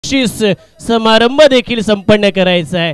बक्षीस समारंभ देखील संपन्न करायचा आहे.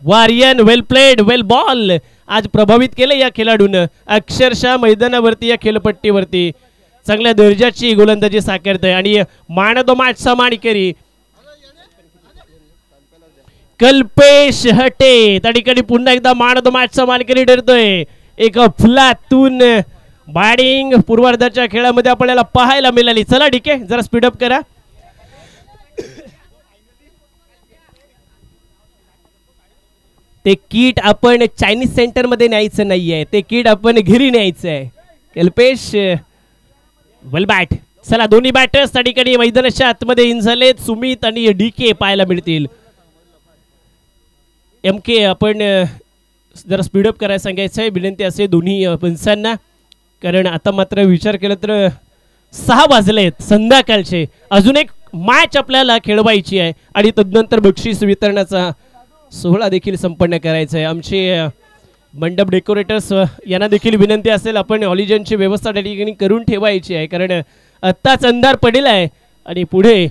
वारियन वेल प्लेड वेल बॉल आज प्रभावित केले या खेळाडून अक्षरशः मैदानावरती या खेळपट्टीवरती चांगल्या दर्जाची गोलंदाजी साकारते आणि मान ऑफ द मॅचचा मानकरी कल्पेश हटे त्या ठिकाणी पुन्हा एकदा मान ऑफ द मॅचचा मानकरी ठरतोय. एक फुलातून बॅटिंग पूर्वार्धाच्या खेळामध्ये आपल्याला पाहायला मिळाली. चला ठीक आहे जरा स्पीडअप करा. ते किट आपण चायनीज सेंटर मध्ये न्यायचं नाहीये, ते किट आपण घरी न्यायचं आहे. कल्पेश वेल बॅट. चला दोन्ही बॅटर्स त्या ठिकाणी मैदानाच्या आतमध्ये इन झालेत. सुमित आणि डीके पाहायला मिळतील. एम के आपण जरा स्पीडअप करायला सांगायचं आहे विनंती असे दोन्ही पंचांना, कारण आता मात्र विचार केला तर 6 वाजलेत संध्याकाळचे. अजून एक मॅच आपल्याला खेळवायची आहे आणि तदनंतर बक्षीस वितरणाचा सोहळा देखील संपन्न करायचा आहे. आमचे मंडप डेकोरेटर्स यांना देखील विनंती असेल आपण ऑलिजनची व्यवस्था त्या ठिकाणी करून ठेवायची आहे, कारण आत्ताच अंधार पडलेला आहे आणि पुढे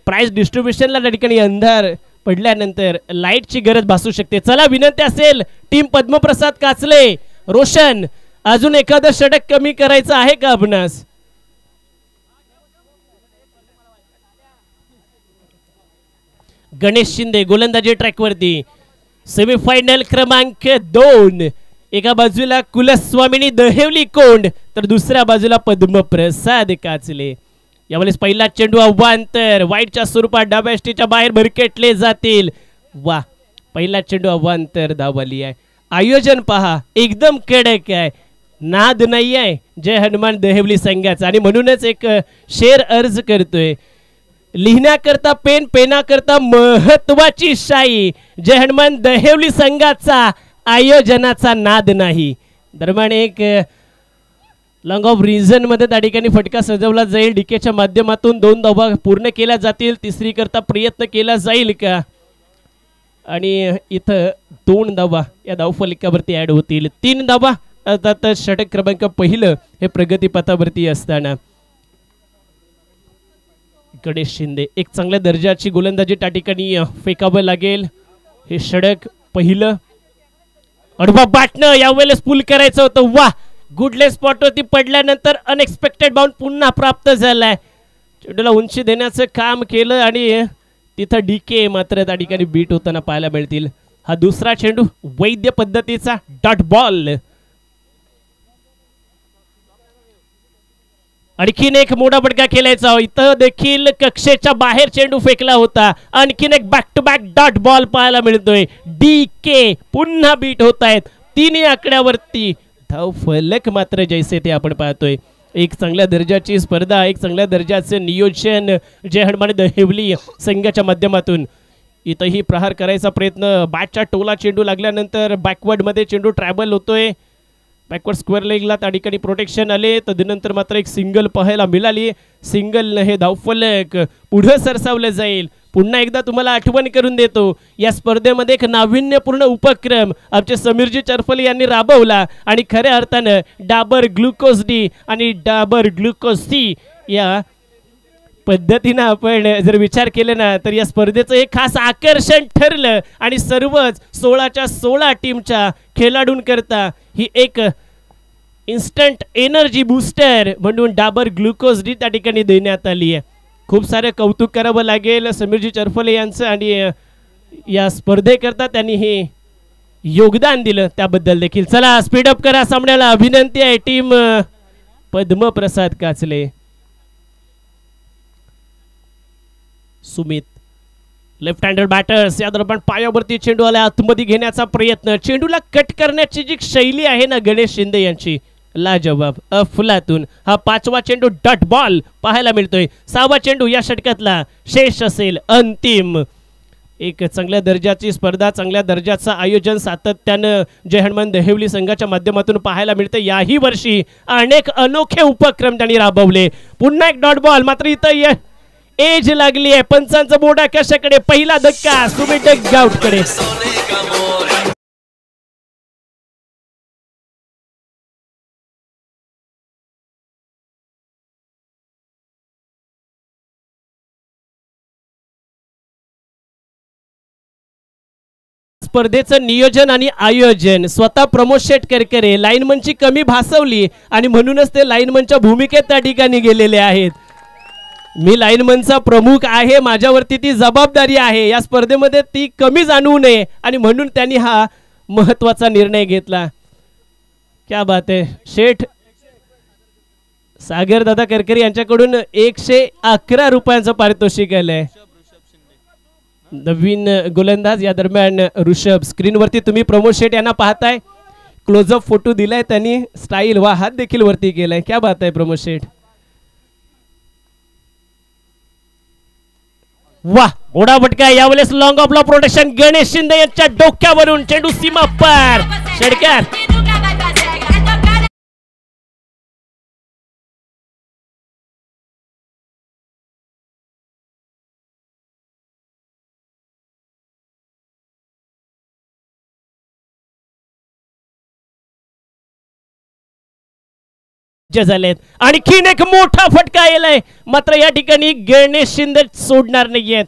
प्राइस डिस्ट्रीब्युशनला त्या ठिकाणी अंधार पडल्यानंतर लाईटची गरज भासू शकते. चला विनंती असेल टीम पद्मप्रसाद काचले रोशन अजून एखादं षटक कमी करायचं आहे का आपणास? गणेश शिंदे गोलंदाजी ट्रॅकवरती. सेमीफायनल क्रमांक 2. एका बाजूला कुलस्वामिनी दहेवली कोंड तर दुसऱ्या बाजूला पद्मप्रसाद काचले. यावेळेस पहिला चेंडू अव्वांतर वाईटच्या स्वरूपात डाव्या यष्टीच्या बाहेर भरकटले जातील. वा पहिला चेंडू अव्वांतर धावली आहे. आयोजन पहा एकदम कडक आहे, नाद नाही आहे जय हनुमान दहेवली संघाचा आणि म्हणूनच एक शेर अर्ज करतोय. लिहिण्याकरता पेन पेनाकरता महत्वाची शाई जय हनुमान दहेवली संघाचा आयोजनाचा नाद नाही. दरम्यान एक लॉंग ऑफ रिझन मध्ये त्या ठिकाणी फटका सजवला जाईल. डीकेच्या माध्यमातून 2 धावा पूर्ण केल्या जातील. तिसरी करता प्रयत्न केला जाईल का आणि इथं 2 धावा या धावफलकावरती ऍड होतील. 3 धावा अर्थात षटक क्रमांक पहिलं हे प्रगतीपथावरती असताना गणेश शिंदे एक चांगल्या दर्जाची गोलंदाजी त्या ठिकाणी फेकावं लागेल. हे षटक पहिलं अडवा बाटणं यावेळेस पुल करायचं होतं. वा गुडले स्पॉट वरती पडल्यानंतर अनएक्सपेक्टेड बाउंड पुन्हा प्राप्त झालाय. चेंडूला उंची देण्याचं काम केलं आणि तिथं डीके मात्र त्या ठिकाणी बीट होताना पाहायला मिळतील. हा दुसरा चेंडू वैद्य पद्धतीचा डॉट बॉल. आणखीन एक मोठा फटका खेळायचा. इथं देखील कक्षेच्या बाहेर चेंडू फेकला होता. आणखीन एक back to back dot ball पाहायला मिळतोय. डीके पुन्हा बीट होत आहेत. 3 आकड्यावरती धाव फलक मात्र जैसे ते आपण पाहतोय. एक चांगल्या दर्जाची स्पर्धा, एक चांगल्या दर्जाचे नियोजन जय हनुमान दहेवली संघाच्या माध्यमातून. इथंही प्रहार करायचा प्रयत्न. बॅटच्या टोला चेंडू लागल्यानंतर बॅकवर्ड मध्ये चेंडू ट्रॅव्हल होतोय. बॅकवर्ड स्क्वेअर लेगला त्या ठिकाणी प्रोटेक्शन आले. तदनंतर मात्र एक सिंगल पाहायला मिळाली. सिंगल हे धावफलक पुढे सरसावलं जाईल. पुन्हा एकदा तुम्हाला आठवण करून देतो या स्पर्धेमध्ये एक नाविन्यपूर्ण उपक्रम आमचे समीरजी चरफले यांनी राबवला आणि खऱ्या अर्थानं डाबर ग्लुकोज डी आणि डाबर ग्लुकोज सी या पद्धतीनं आपण जर विचार केला ना तर या स्पर्धेचं एक खास आकर्षण ठरलं आणि सर्वच 16च्या 16 टीमच्या खेळाडूंकरता ही एक इन्स्टंट एनर्जी बूस्टर म्हणून डाबर ग्लुकोज डी त्या ठिकाणी देण्यात आली आहे. खूप सारे कौतुक करावं लागेल समीरजी चरफले यांचं आणि या स्पर्धेकरता त्यांनी हे योगदान दिलं त्याबद्दल देखील. चला स्पीडअप करा सामन्याला विनंती आहे team Padmaprasad Kachle. Sumit left hander batters या दरम्यान पायावरती चेंडू आला आतमध्ये घेण्याचा प्रयत्न. चेंडूला कट करण्याची जी शैली आहे ना गणेश शिंदे यांची लाजवाब अफलातून. हा 5वा चेंडू डॉट बॉल पाहायला मिळतोय. 6वा चेंडू या षटकातला शेष असेल अंतिम. एक चांगल्या दर्जाची स्पर्धा, चांगल्या दर्जाचं आयोजन सातत्यानं जय हनुमान दहेवली संघाच्या माध्यमातून पाहायला मिळते. याही वर्षी अनेक अनोखे उपक्रम त्यांनी राबवले. पुन्हा एक डॉट बॉल मात्र इथं एज लागली आहे. पंचांचा बोर्ड कशाकडे? पहिला धक्का सुमित डगआउट कडे. स्पर्धेचं नियोजन आणि आयोजन स्वतः प्रमोद शेट करकरे लाईनमनची कमी भासवली आणि म्हणूनच ते लाईनमनच्या भूमिकेत त्या ठिकाणी गेलेले आहेत. मी लाईनमनचा प्रमुख आहे, माझ्यावरती ती जबाबदारी आहे, या स्पर्धेमध्ये ती कमी जाणवू नये आणि म्हणून त्यांनी हा महत्वाचा निर्णय घेतला. क्या बात आहे. शेठ सागर दादा करकरे यांच्याकडून 111 रुपयांचं पारितोषिक आलंय. नवीन गोलंदाज या दरम्यान ऋषभ. स्क्रीनवरती तुम्ही प्रमोद शेट यांना पाहताय, क्लोजअप फोटो दिलाय त्यांनी, स्टाईल वा हात देखील वरती केलाय. क्या बात आहे प्रमोद शेट. वाह, मोठा फटका यावेळेस लॉंग ऑफला प्रोटेक्शन गणेश शिंदे यांच्या डोक्यावरून चेंडू सीमा पार. षटकार. झालेत. आणखीन एक मोठा फटका येलाय, मात्र या ठिकाणी गणेश शिंदे सोडणार नाहीयेत.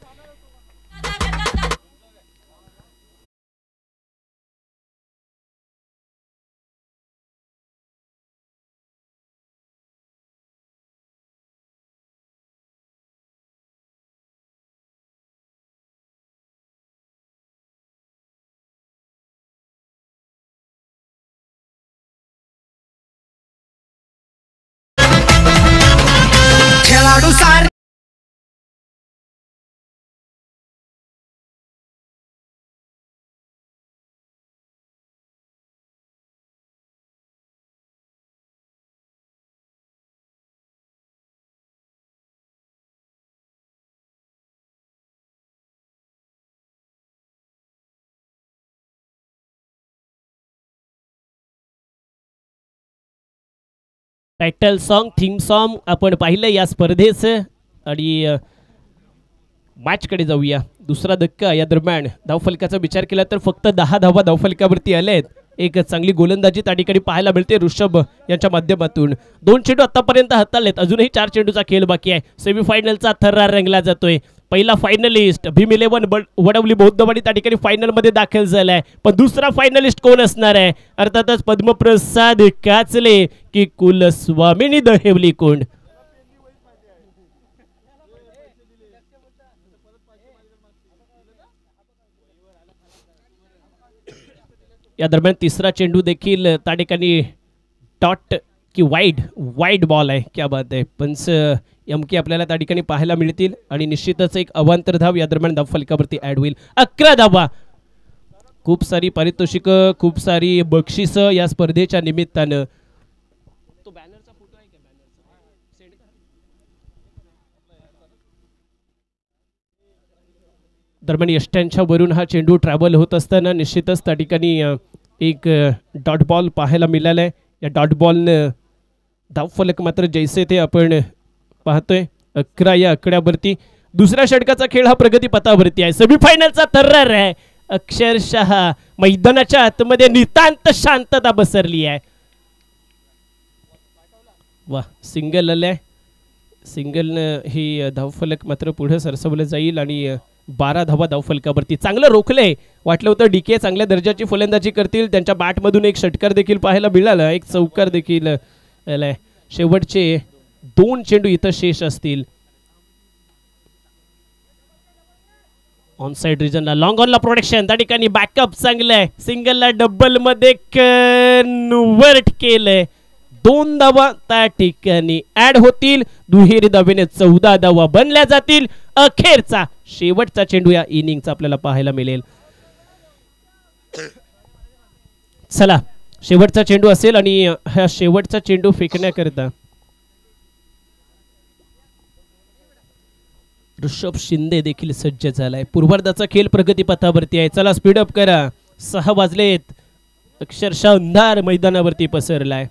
टायटल सॉन्ग, थीम सॉन्ग आपण पाहिलं या स्पर्धेचं. आणि मॅचकडे जाऊया. दुसरा धक्का या दरम्यान धावफलकाचा विचार केला तर फक्त 10 धावा धावफलकावरती आलेत. एक चांगली गोलंदाजी त्या ठिकाणी पाहायला मिळते ऋषभ यांच्या माध्यमातून. 2 चेंडू आतापर्यंत हाताळलेत, अजूनही 4 चेंडूचा खेळ बाकी आहे. सेमीफायनलचा थर्रा रंगला जातोय. पहिला फायनलिस्ट भीम 11 वडवली बौद्धवाडी त्या ठिकाणी फायनल मध्ये दाखल झालाय, पण दुसरा फायनलिस्ट कोण असणार आहे? अर्थातच पद्मप्रसाद काचले की कुलस्वामिनी दहेवली कोंड. या दरम्यान तिसरा चेंडू देखील त्या ठिकाणी डॉट की वाईड बॉल आहे. क्या बात आहे. पंच यमकी आपल्याला त्या ठिकाणी पाहायला मिळतील आणि निश्चितच एक अवांतर धाव या दरम्यान धावफलकावरती ऍड होईल. 11 धावा. खूप सारी पारितोषिक, खूप सारी बक्षिस या स्पर्धेच्या निमित्तानं. तो बॅनरचा फोटो आहे का? दरम्यान यष्ट्यांच्या वरून हा चेंडू ट्रॅव्हल होत असताना निश्चितच त्या ठिकाणी एक डॉट बॉल पाहायला मिळालाय. या डॉट बॉलनं धावफलक मात्र जैसे ते आपण पाहतोय. 11 या आकड्यावरती दुसऱ्या षटकाचा खेळ हा प्रगती पथावरती आहे. सेमीफायनलचा थर्रार आहे. अक्षरशः मैदानाच्या आतमध्ये नितांत शांतता बसरली आहे. वा, सिंगल आलाय. सिंगलनं ही धावफलक मात्र पुढे सरसवलं जाईल आणि 12 धावा धावफलकावरती. चांगलं रोखलंय. वाटलं होतं डीके चांगल्या दर्जाची फलंदाजी करतील, त्यांच्या बॅटमधून एक षटकार देखील पाहायला मिळाला, एक चौकार देखील आलाय. शेवटचे 2 चेंडू इथं शेष असतील. ऑन साइड रिजनला लॉंग ऑनला प्रोटेक्शन त्या ठिकाणी बॅकअप चांगलं आहे. सिंगलला डबल मध्ये कन्वर्ट केलंय. 2 धावा त्या ठिकाणी ऍड होतील. दुहेरी धावेने 14 धावा बनल्या जातील. अखेरचा शेवटचा चेंडू या इनिंगचा आपल्याला पाहायला मिळेल. चला, शेवटचा चेंडू असेल आणि हा शेवटचा चेंडू फेकण्याकरता ऋषभ शिंदे देखील सज्ज झालाय. पूर्वार्धाचा खेळ प्रगतीपथावरती आहे. चला स्पीडअप करा. 6 वाजलेत. अक्षरशः अंधार मैदानावरती पसरलाय.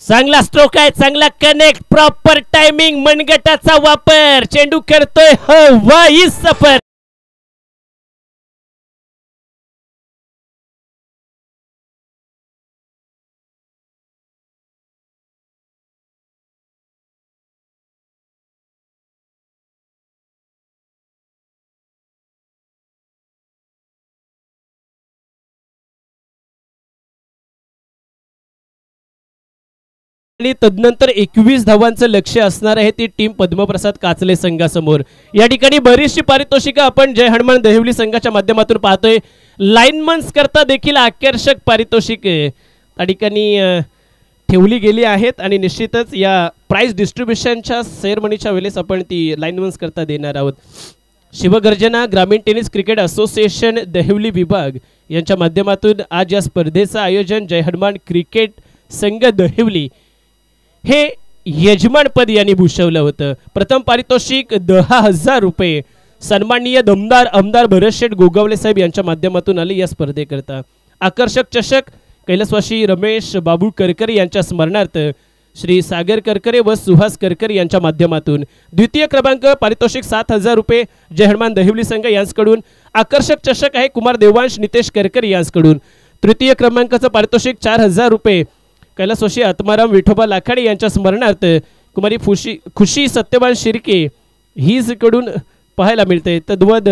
चांगला स्ट्रोक आहे, चांगला कनेक्ट, प्रॉपर टायमिंग, मनगटाचा वापर. चेंडू करतोय हवाई सफर. आणि तदनंतर 21 धावांचं लक्ष्य असणार आहे ती टीम पद्मप्रसाद काचले संघासमोर। या ठिकाणी बरीचशी पारितोषिकं आपण जय हनुमान दहिवली संघाच्या माध्यमातून पाहतोय। लाईनमन्स करता देखील आकर्षक पारितोषिके त्या ठिकाणी ठेवली गेली आहेत आणि निश्चितच या प्राइस डिस्ट्रीब्युशनच्या सेरेमनीच्या वेळेस आपण ती लाईनमन्स करता देणार आहोत। शिवगर्जना ग्रामीण टेनिस क्रिकेट असोसिएशन दहिवली विभाग यांच्या माध्यमातून आज या स्पर्धेचं आयोजन जय हनुमान क्रिकेट संघ दहिवली हे यजमानपद यांनी भूषवलं होतं। प्रथम पारितोषिक 10,000 रुपये सन्माननीय दमदार आमदार भरतशेठ गोगावले साहेब यांच्या माध्यमातून आले या स्पर्धेकरता। आकर्षक चषक कैलासवासी रमेश बाबू करकरे यांच्या स्मरणार्थ श्री सागर करकरे व सुहास करकरे यांच्या माध्यमातून। द्वितीय क्रमांक पारितोषिक 7,000 रुपये जय हनुमान दहिवली संघ यांच्याकडून। आकर्षक चषक आहे कुमार देवांश नितेश करकरे यांच्याकडून। तृतीय क्रमांकाचं पारितोषिक 4,000 रुपये कैलासवासी आत्माराम विठोबा लाखाडे यांच्या स्मरणार्थ कुमारी खुशी सत्यवान शिर्के हीजकडून पाहायला मिळते। तद्वद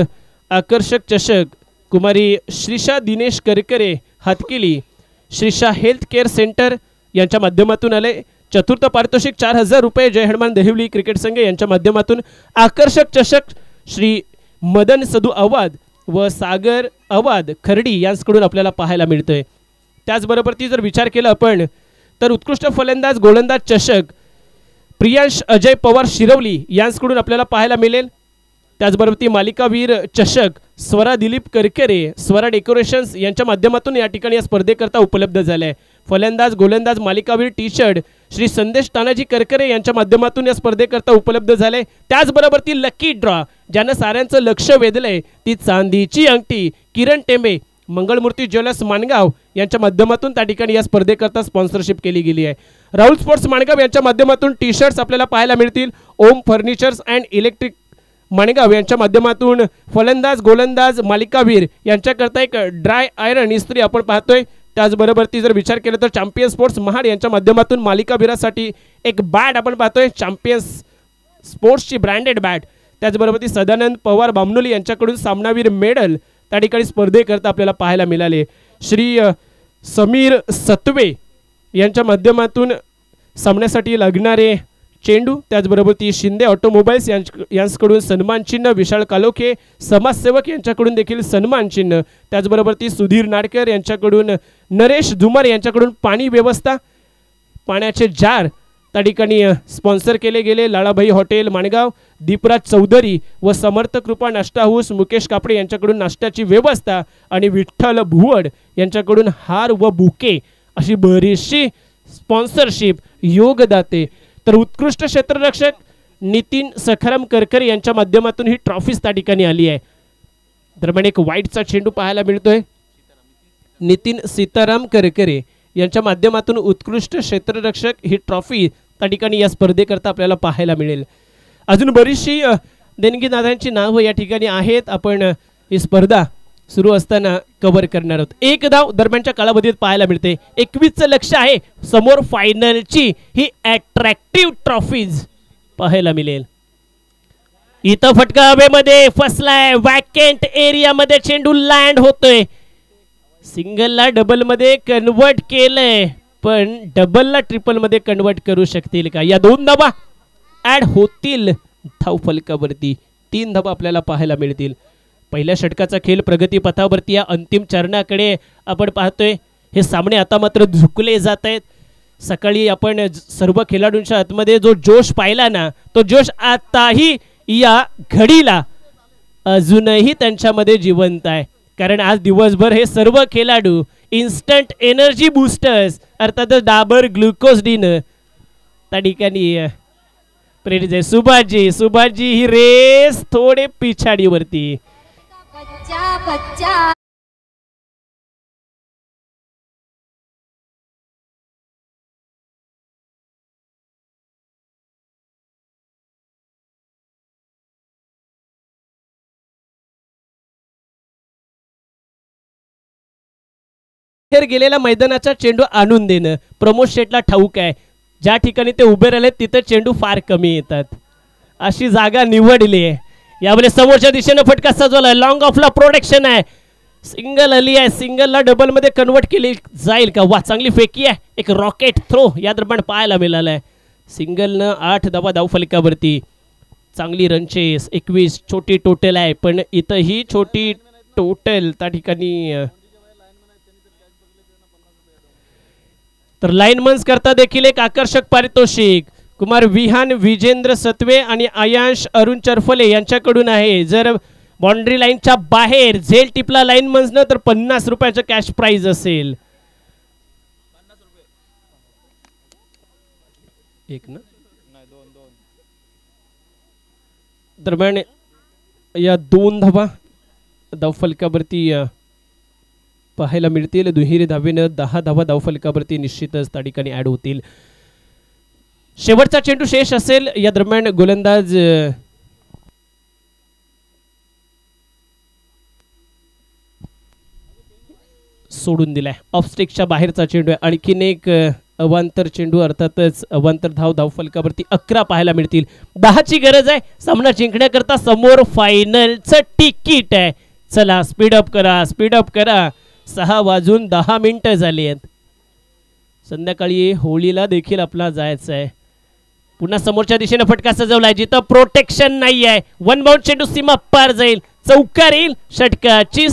आकर्षक चषक कुमारी श्रीषा दिनेश करकरे हातकिली श्रीषा हेल्थ केअर सेंटर यांच्या माध्यमातून आले। चतुर्थ पारितोषिक 4,000 रुपये जय हनुमान दहिवली क्रिकेट संघ यांच्या माध्यमातून। आकर्षक चषक श्री मदन सदू अवाद व सागर अवाद खर्डी यांच्याकडून आपल्याला पाहायला मिळतोय। त्याचबरोबर ती जर विचार केला आपण तर उत्कृष्ट फलंदाज गोलंदाज चषक प्रियांश अजय पवार शिरवली यांच्याकडून आपल्याला पाहायला मिळेल। त्याचबरोबर ती मालिकावीर चषक स्वरा दिलीप करकरे स्वरा डेकोरेशन्स यांच्या माध्यमातून या ठिकाणी या स्पर्धेकरता उपलब्ध झाले आहे। फलंदाज गोलंदाज मालिकावीर टी शर्ट श्री संदेश तानाजी करकरे यांच्या माध्यमातून या स्पर्धेकरता उपलब्ध झाले। त्याचबरोबर ती लकी ड्रॉ ज्यानं साऱ्यांचं लक्ष वेधलंय ती चांदीची अंगठी किरण टेंबे मंगळमूर्ती ज्वेलर्स माणगाव यांच्या माध्यमातून त्या ठिकाणी या स्पर्धेकरता स्पॉन्सरशिप केली गेली आहे। राहुल स्पोर्ट्स माणगाव यांच्या माध्यमातून टी शर्ट्स आपल्याला पाहायला मिळतील। ओम फर्निचर्स अँड इलेक्ट्रिक माणगाव यांच्या माध्यमातून फलंदाज गोलंदाज मालिकावीर यांच्याकरता एक ड्राय आयरन इस्त्री आपण पाहतोय। त्याचबरोबर ती जर विचार केला तर चॅम्पियन स्पोर्ट्स महाड यांच्या माध्यमातून मालिकावीरासाठी एक बॅट आपण पाहतोय चॅम्पियन्स स्पोर्ट्सची ब्रँडेड बॅट। त्याचबरोबर ती सदानंद पवार बामनोली यांच्याकडून सामनावीर मेडल त्या ठिकाणी स्पर्धेकरता आपल्याला पाहायला मिळाले। श्री समीर सत्वे यांच्या माध्यमातून सामन्यासाठी लागणारे चेंडू त्याचबरोबर ती शिंदे ऑटोमोबाईल्स यांच्याकडून सन्मान चिन्ह विशाल कालोखे समाजसेवक यांच्याकडून देखील सन्मान चिन्ह। त्याचबरोबर ती सुधीर नाडकर यांच्याकडून नरेश धुमार यांच्याकडून पाणी व्यवस्था पाण्याचे जार त्या ठिकाणी स्पॉन्सर केले गेले। लाळाभाई हॉटेल माणगाव दीपराज चौधरी व समर्थ कृपा नाश्ता हाऊस मुकेश कापडे यांच्याकडून नाश्त्याची व्यवस्था आणि विठ्ठल भुवड यांच्याकडून हार व बुके अशी बरीचशी स्पॉन्सरशिप योगदाते। तर उत्कृष्ट क्षेत्ररक्षक नितीन सखाराम करकरे यांच्या माध्यमातून ही ट्रॉफीज त्या ठिकाणी आली आहे। दरम्यान एक व्हाईटचा चेंडू पाहायला मिळतोय नितीन सीताराम करकरे यांच्या माध्यमातून उत्कृष्ट क्षेत्ररक्षक ही ट्रॉफी त्या ठिकाणी या स्पर्धेकरता आपल्याला पाहायला मिळेल। अजून बरीचशी देणगीदारांची नावं या ठिकाणी आहेत आपण ही स्पर्धा सुरू असताना कव्हर करणार आहोत। एक धाव दरम्यानच्या कालावधीत पाहायला मिळते। 21चं लक्ष आहे समोर फायनलची ही अट्रॅक्टिव्ह ट्रॉफीज पाहायला मिळेल। इथं फटका हवेमध्ये फसलाय वॅकेंट एरियामध्ये चेंडू लँड होतोय। सिंगलला डबल मध्ये कन्वर्ट केलंय पण डबलला ट्रिपल मध्ये कन्वर्ट करू शकतील का? या दोन धावा ऍड होतील धाव फलकावरती। 3 धावा आपल्याला पाहायला मिळतील। पहिल्या षटकाचा खेळ प्रगतीपथावरती या अंतिम चरणाकडे आपण पाहतोय। हे सामने आता मात्र झुकले जात आहेत। सकाळी आपण सर्व खेळाडूंच्या आतमध्ये जो जोश पाहिला ना तो जोश आताही या घडीला अजूनही त्यांच्यामध्ये जिवंत आहे। कारण आज दिवसभर हे सर्व खेळाडू इन्स्टंट एनर्जी बूस्टर्स अर्थात डाबर ग्लुकोज डी त्या ठिकाणी प्रेरित आहे। सुभाषजी ही रेस थोडे पिछाडीवरती बच्चा बच्चा गेलेल्या मैदानाचा चेंडू आणून देणं प्रमोद शेटला ठाऊक आहे। ज्या ठिकाणी ते उभे राहिले तिथे चेंडू फार कमी येतात अशी जागा निवडली आहे। यावेळेस समोरच्या दिशेने फटका सजवला लॉंग ऑफला प्रोटेक्शन आहे सिंगल आली आहे, सिंगलला डबल मध्ये कन्वर्ट केली जाईल का? वा चांगली फेकी आहे, एक रॉकेट थ्रो या दरम्यान पाहायला मिळाला आहे. सिंगलनं 8 धावा धावफलकावरती. चांगली रन चेस, 21 छोटी टोटल आहे, पण इथं ही छोटी टोटल त्या ठिकाणी तर लाईनमन्स करता देखील एक आकर्षक पारितोषिक कुमार विहान विजेंद्र सत्वे आणि आयांश अरुण चरफले यांच्याकडून आहे. जर बाउंड्री लाईनच्या बाहेर झेल टिपला लाईनमन्सनं तर 50 रुपयाचं कॅश प्राइज असेल. एक ना दरम्यान या 2 धावा धावफलकावरती पाहायला मिळतील. दुहेरी धावेनं 10 धावा धावफलकावरती निश्चितच त्या ठिकाणी ऍड होतील. शेवटचा चेंडू शेष असेल. या दरम्यान गोलंदाज सोडून दिलाय. ऑफ स्टिकच्या बाहेरचा चेंडू आहे. आणखीन एक अवांतर चेंडू, अर्थातच अवांतर धावफलकावरती 11 पाहायला मिळतील. 10ची गरज आहे सामना जिंकण्याकरता. समोर फायनलचं तिकीट आहे. चला स्पीडअप करा, स्पीडअप करा. 6:10 झाली आहेत. संध्याकाळी होळीला देखील आपला जायचं आहे. पुन्हा समोरच्या दिशेने फटका सजवलाय जिथं प्रोटेक्शन नाही आहे. 1 बाउंड चेंडू सीमा पार जाईल, चौकार येईल, षटकाची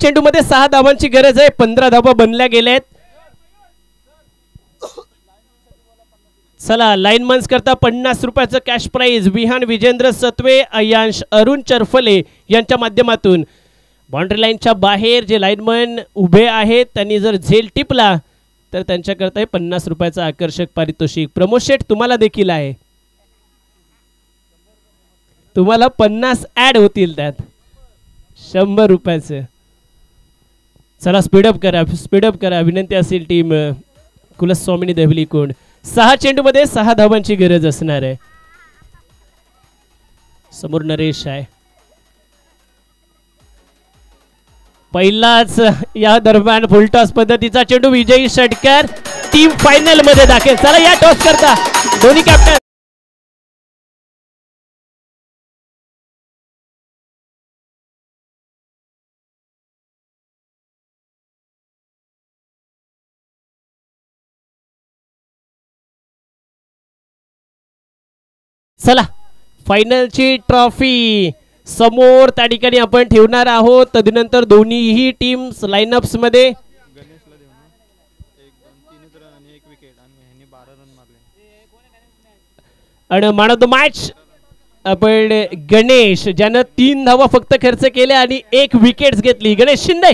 चेंडू मध्ये 6 धावांची गरज आहे. 15 धावा बनल्या गेल्या आहेत. चला लाईनमन्स करता 50 रुपयाचं कॅश प्राइज विहान विजेंद्र सत्वे आयांश अरुण चरफले यांच्या माध्यमातून. बाउंड्री लाईनच्या बाहेर जे लाईनमन उभे आहेत त्यांनी जर झेल टिपला तर त्यांच्याकरता 50 रुपयाचं आकर्षक पारितोषिक. प्रमोद शेठ तुम्हाला देखील आहे, तुम्हाला 50 ऍड होतील त्यात 100 रुपयाचं. चला स्पीडअप करा, स्पीडअप करा. विनंती असेल टीम कुलस्वामिनी देवली कोण. 6 चेंडू मध्ये 6 धावांची गरज असणार आहे. समोर नरेश आहे. पहिलाच या दरम्यान फुलटॉस पद्धतीचा चेंडू, विजयी षटकार, टीम फायनल मध्ये दाखल. चला या टॉस करता दोन्ही कॅप्टन. चला फायनलची ट्रॉफी समोर त्या ठिकाणी आपण ठेवणार आहोत. तदनंतर दोन्हीही टीम्स लाईनअप्स मध्ये आणि मॅन ऑफ द मॅच आपण गणेश, ज्यानं 3 धावा फक्त खर्च केल्या आणि 1 विकेट्स घेतली. गणेश शिंदे